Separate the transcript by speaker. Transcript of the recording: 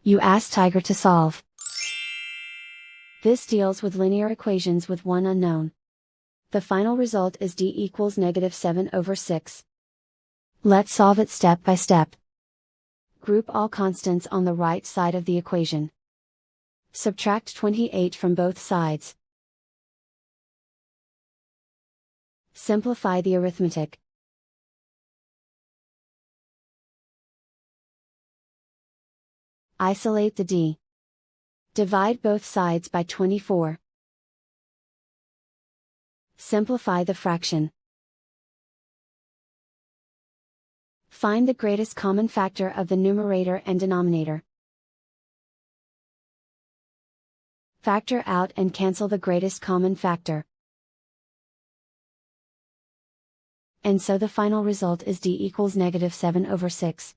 Speaker 1: You ask Tiger to solve. This deals with linear equations with one unknown. The final result is d equals -7/6. Let's solve it step by step. Group all constants on the right side of the equation. Subtract 28 from both sides. Simplify the arithmetic. Isolate the d. Divide both sides by 24. Simplify the fraction. Find the greatest common factor of the numerator and denominator. Factor out and cancel the greatest common factor. And so the final result is d equals -7/6.